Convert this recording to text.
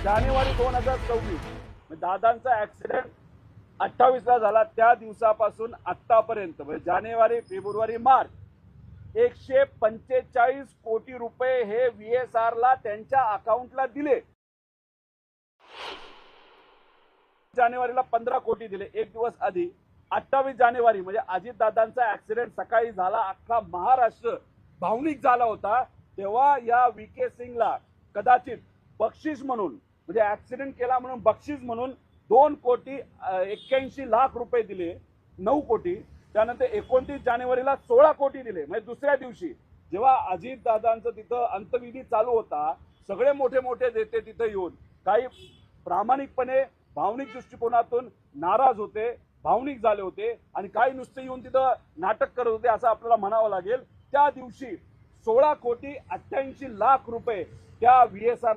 जानेवारी 2024 दादांचा accident 28ला झाला. त्या दिवसापासून आतापर्यंत म्हणजे जानेवारी, फेब्रुवारी, मार्च 145 कोटी रुपये हे VSR ला त्यांच्या अकाउंटला दिले. जानेवारीला 15 कोटी दिले एक दिवस आधी. 28 जानेवारी म्हणजे अजितदादांचा ऍक्सिडेंट सकाळी झाला, अख्खा महाराष्ट्र भावनिक झाला होता. तेव्हा या VK सिंगला कदाचित बक्षीस म्हणून म्हणजे ऍक्सिडेंट केला म्हणून बक्षीस म्हणून 2,81,00,000 रुपये दिले, 9 कोटी. त्यानंतर 29 जानेवारीला 16 कोटी दिले. म्हणजे दुसऱ्या दिवशी जेव्हा अजितदादांचं तिथं अंत्यविधी चालू होता, सगळे मोठे मोठे नेते तिथं येऊन काही प्रामाणिकपणे भावनिक दृष्टिकोनातून नाराज होते, भावनिक झाले होते आणि काही नुसते येऊन तिथं नाटक करत होते असं आपल्याला म्हणावं लागेल. त्या दिवशी 16,88,00,000 रुपये त्या VSR